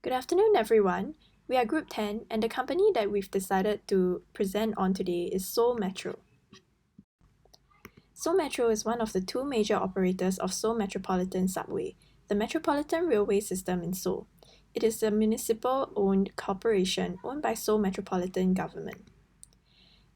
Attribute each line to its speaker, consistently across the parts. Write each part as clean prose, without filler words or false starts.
Speaker 1: Good afternoon, everyone. We are Group 10, and the company that we've decided to present on today is Seoul Metro. Seoul Metro is one of the two major operators of Seoul Metropolitan Subway, the metropolitan railway system in Seoul. It is a municipal-owned corporation owned by Seoul Metropolitan Government.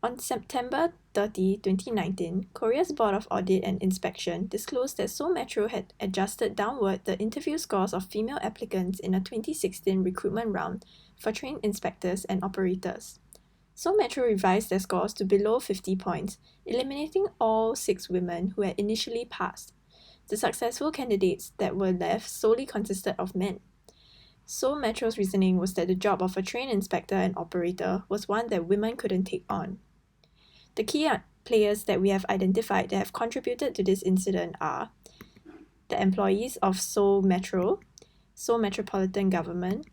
Speaker 1: On September 30, 2019, Korea's Board of Audit and Inspection disclosed that Seoul Metro had adjusted downward the interview scores of female applicants in a 2016 recruitment round for trained inspectors and operators. Seoul Metro revised their scores to below 50 points, eliminating all 6 women who had initially passed. The successful candidates that were left solely consisted of men. Seoul Metro's reasoning was that the job of a trained inspector and operator was one that women couldn't take on. The key players that we have identified that have contributed to this incident are the employees of Seoul Metro, Seoul Metropolitan Government,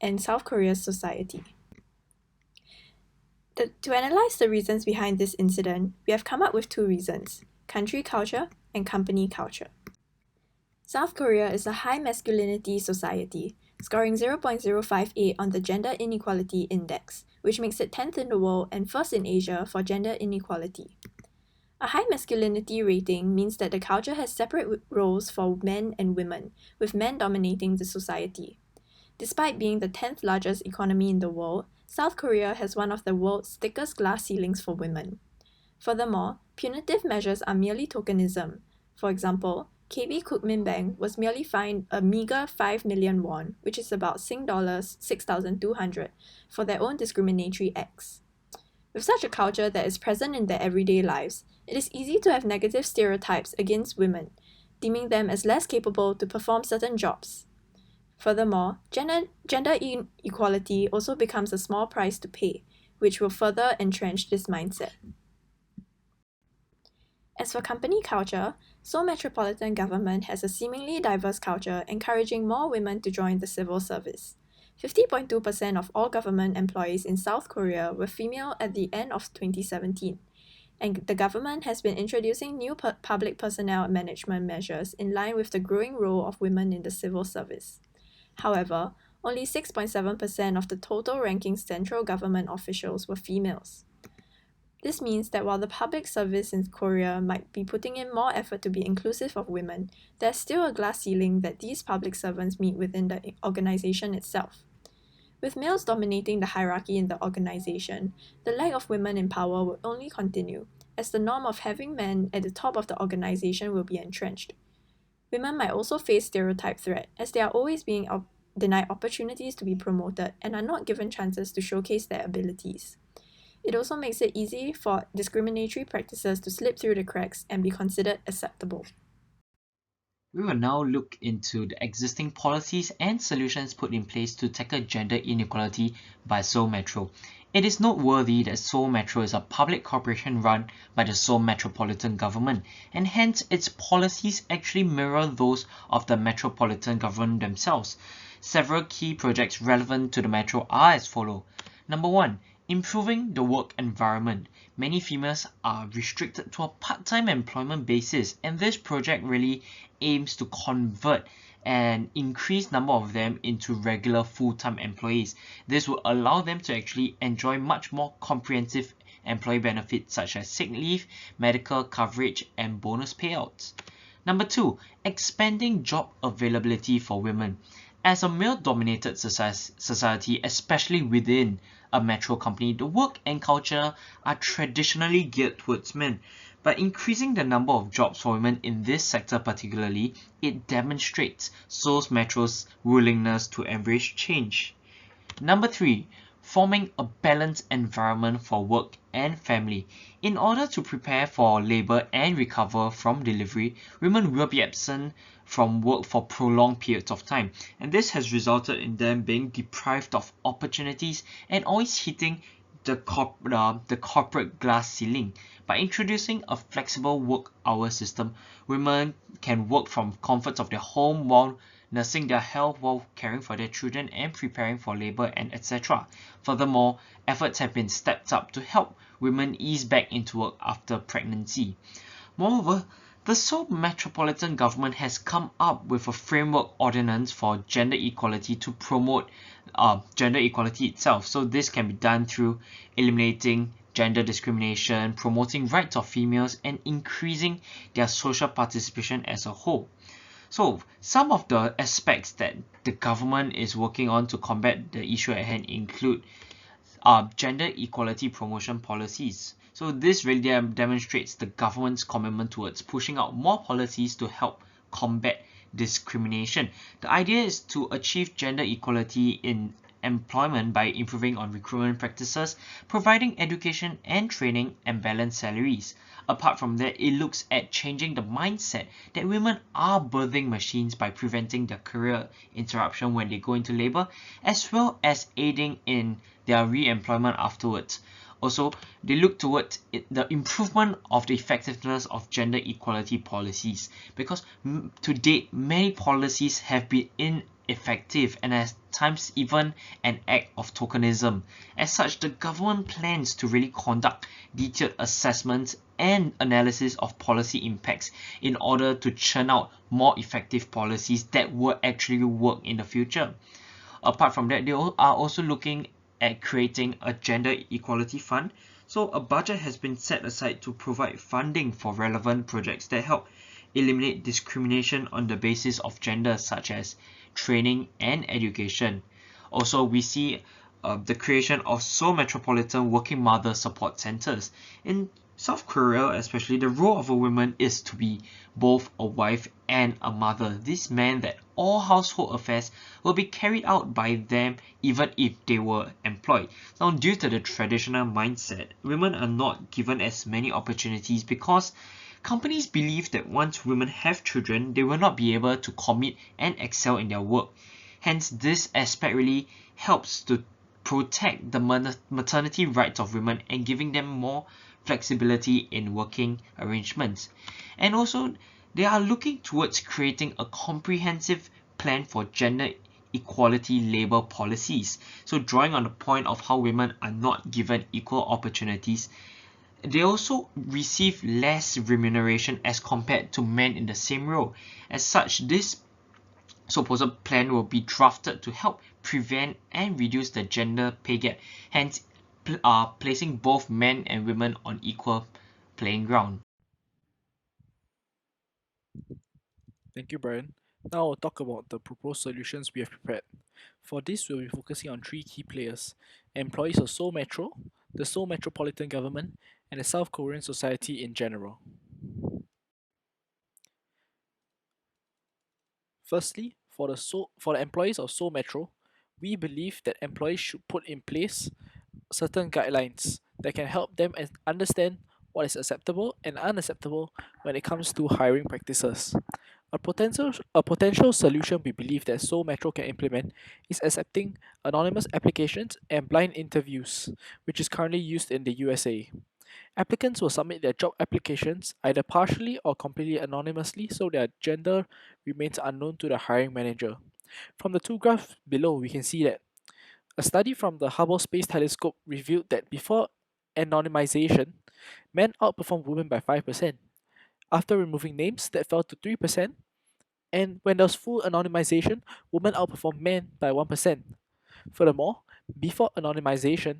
Speaker 1: and South Korea's society. To analyze the reasons behind this incident, we have come up with 2 reasons: country culture and company culture. South Korea is a high masculinity society, scoring 0.058 on the Gender Inequality Index, which makes it 10th in the world and 1st in Asia for gender inequality. A high masculinity rating means that the culture has separate roles for men and women, with men dominating the society. Despite being the 10th largest economy in the world, South Korea has one of the world's thickest glass ceilings for women. Furthermore, punitive measures are merely tokenism. For example, KB Kookmin Bank was merely fined a meager 5 million won, which is about Sing dollars 6,200, for their own discriminatory acts. With such a culture that is present in their everyday lives, it is easy to have negative stereotypes against women, deeming them as less capable to perform certain jobs. Furthermore, gender inequality also becomes a small price to pay, which will further entrench this mindset. As for company culture, Seoul Metropolitan Government has a seemingly diverse culture encouraging more women to join the civil service. 50.2% of all government employees in South Korea were female at the end of 2017, and the government has been introducing new public personnel management measures in line with the growing role of women in the civil service. However, only 6.7% of the total ranking central government officials were females. This means that while the public service in Korea might be putting in more effort to be inclusive of women, there's still a glass ceiling that these public servants meet within the organization itself. With males dominating the hierarchy in the organization, the lack of women in power will only continue, as the norm of having men at the top of the organization will be entrenched. Women might also face stereotype threat, as they are always being denied opportunities to be promoted and are not given chances to showcase their abilities. It also makes it easy for discriminatory practices to slip through the cracks and be considered acceptable.
Speaker 2: We will now look into the existing policies and solutions put in place to tackle gender inequality by Seoul Metro. It is noteworthy that Seoul Metro is a public corporation run by the Seoul Metropolitan Government, and hence its policies actually mirror those of the Metropolitan Government themselves. Several key projects relevant to the Metro are as follows. Number 1. Improving the work environment. Many females are restricted to a part-time employment basis, and this project really aims to convert an increased number of them into regular full-time employees. This will allow them to actually enjoy much more comprehensive employee benefits such as sick leave, medical coverage, and bonus payouts. Number 2, expanding job availability for women. As a male-dominated society, especially within a metro company, the work and culture are traditionally geared towards men. By increasing the number of jobs for women in this sector particularly, it demonstrates Seoul Metro's willingness to embrace change. Number 3, forming a balanced environment for work and family. In order to prepare for labor and recover from delivery, women will be absent from work for prolonged periods of time, and this has resulted in them being deprived of opportunities and always hitting the corporate glass ceiling. By introducing a flexible work hour system, women can work from comforts of their home while nursing their health, while caring for their children and preparing for labor, and etc. Furthermore, efforts have been stepped up to help women ease back into work after pregnancy. Moreover, The Seoul Metropolitan Government has come up with a framework ordinance for gender equality to promote gender equality itself. So this can be done through eliminating gender discrimination, promoting rights of females, and increasing their social participation as a whole. So some of the aspects that the government is working on to combat the issue at hand include gender equality promotion policies. So this really demonstrates the government's commitment towards pushing out more policies to help combat discrimination. The idea is to achieve gender equality in employment by improving on recruitment practices, providing education and training, and balanced salaries. Apart from that, it looks at changing the mindset that women are birthing machines by preventing their career interruption when they go into labor, as well as aiding in their re-employment afterwards. Also, they look towards the improvement of the effectiveness of gender equality policies, because to date many policies have been ineffective and at times even an act of tokenism. As such, the government plans to really conduct detailed assessments and analysis of policy impacts in order to churn out more effective policies that will actually work in the future. Apart from that, they are also looking at creating a gender equality fund. So a budget has been set aside to provide funding for relevant projects that help eliminate discrimination on the basis of gender, such as training and education. Also, we see the creation of Seoul Metropolitan Working Mother Support Centers. In South Korea, especially, the role of a woman is to be both a wife and a mother. This meant that all household affairs will be carried out by them even if they were employed. Now, due to the traditional mindset, women are not given as many opportunities because companies believe that once women have children, they will not be able to commit and excel in their work. Hence, this aspect really helps to protect the maternity rights of women and giving them more flexibility in working arrangements. And also, they are looking towards creating a comprehensive plan for gender equality labor policies. So drawing on the point of how women are not given equal opportunities, they also receive less remuneration as compared to men in the same role. As such, this supposed plan will be drafted to help prevent and reduce the gender pay gap, hence placing both men and women on equal playing ground.
Speaker 3: Thank you, Brian. Now I'll talk about the proposed solutions we have prepared. For this, we'll be focusing on three key players: employees of Seoul Metro, the Seoul Metropolitan Government, and the South Korean society in general. Firstly, for the employees of Seoul Metro, we believe that employees should put in place certain guidelines that can help them understand what is acceptable and unacceptable when it comes to hiring practices. A potential solution we believe that Seoul Metro can implement is accepting anonymous applications and blind interviews, which is currently used in the USA. Applicants will submit their job applications either partially or completely anonymously so their gender remains unknown to the hiring manager. From the two graphs below, we can see that a study from the Hubble Space Telescope revealed that before anonymization, men outperformed women by 5%. After removing names, that fell to 3%, and when there was full anonymization, women outperformed men by 1%. Furthermore, before anonymization,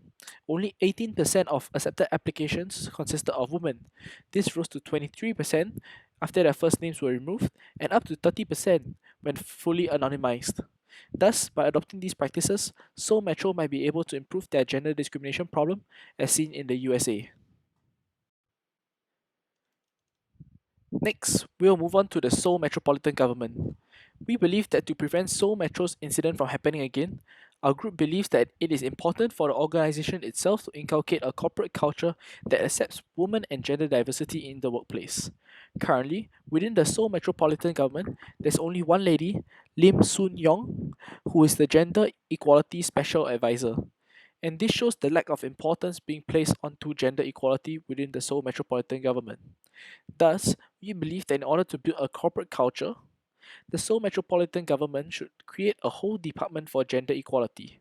Speaker 3: only 18% of accepted applications consisted of women. This rose to 23% after their first names were removed and up to 30% when fully anonymized. Thus, by adopting these practices, Seoul Metro might be able to improve their gender discrimination problem as seen in the USA. Next, we'll move on to the Seoul Metropolitan Government. We believe that to prevent Seoul Metro's incident from happening again, our group believes that it is important for the organization itself to inculcate a corporate culture that accepts women and gender diversity in the workplace. Currently, within the Seoul Metropolitan Government, there's only one lady, Lim Soon Yong, who is the Gender Equality Special Advisor. And this shows the lack of importance being placed onto gender equality within the Seoul Metropolitan Government. Thus, we believe that in order to build a corporate culture, the Seoul Metropolitan Government should create a whole department for gender equality.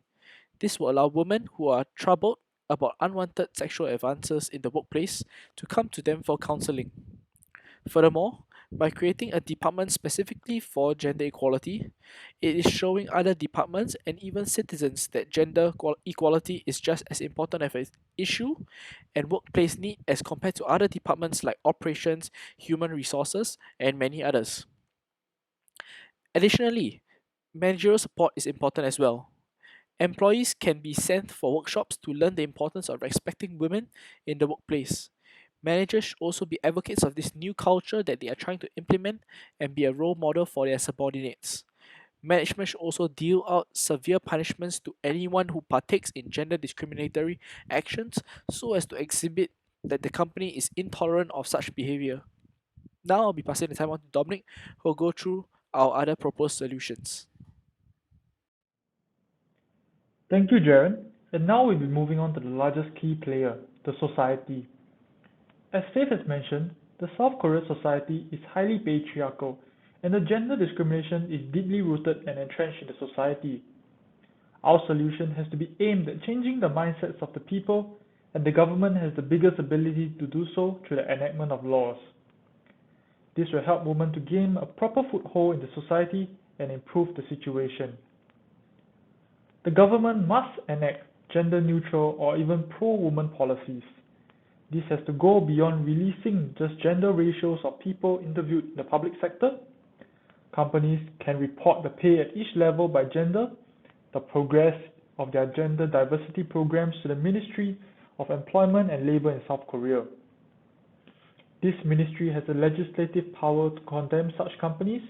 Speaker 3: This will allow women who are troubled about unwanted sexual advances in the workplace to come to them for counseling. Furthermore, By creating a department specifically for gender equality, it is showing other departments and even citizens that equality is just as important of an issue and workplace need as compared to other departments like operations, human resources, and many others. Additionally, managerial support is important as well. Employees can be sent for workshops to learn the importance of respecting women in the workplace. Managers should also be advocates of this new culture that they are trying to implement and be a role model for their subordinates. Management should also deal out severe punishments to anyone who partakes in gender discriminatory actions so as to exhibit that the company is intolerant of such behavior. Now I'll be passing the time on to Dominic, who will go through our other proposed solutions.
Speaker 4: Thank you, Jaren. And now we'll be moving on to the largest key player, the society. As Faith has mentioned, the South Korean society is highly patriarchal, and the gender discrimination is deeply rooted and entrenched in the society. Our solution has to be aimed at changing the mindsets of the people, and the government has the biggest ability to do so through the enactment of laws. This will help women to gain a proper foothold in the society and improve the situation. The government must enact gender-neutral or even pro-woman policies. This has to go beyond releasing just gender ratios of people interviewed in the public sector. Companies can report the pay at each level by gender, the progress of their gender diversity programs to the Ministry of Employment and Labour in South Korea. This ministry has the legislative power to condemn such companies,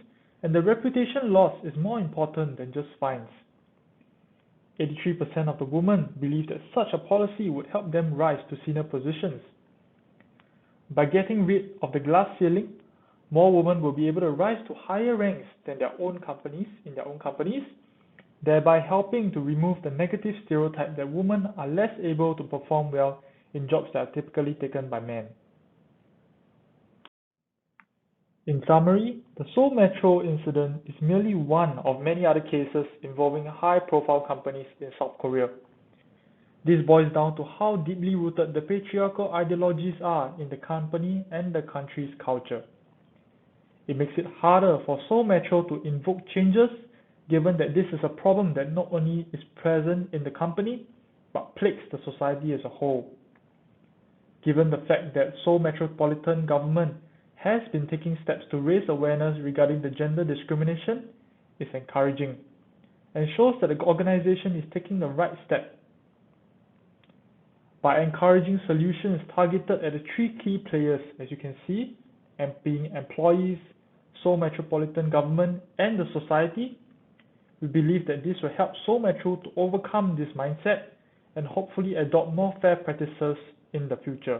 Speaker 4: and the reputation loss is more important than just fines. 83% of the women believe that such a policy would help them rise to senior positions. By getting rid of the glass ceiling, more women will be able to rise to higher ranks than their own companies, thereby helping to remove the negative stereotype that women are less able to perform well in jobs that are typically taken by men. In summary, the Seoul Metro incident is merely one of many other cases involving high-profile companies in South Korea. This boils down to how deeply rooted the patriarchal ideologies are in the company and the country's culture. It makes it harder for Seoul Metro to invoke changes, given that this is a problem that not only is present in the company, but plagues the society as a whole. Given the fact that Seoul Metropolitan Government has been taking steps to raise awareness regarding the gender discrimination, is encouraging and shows that the organization is taking the right step. By encouraging solutions targeted at the three key players, as you can see, and being employees, Seoul Metropolitan Government, and the society, we believe that this will help Seoul Metro to overcome this mindset and hopefully adopt more fair practices in the future.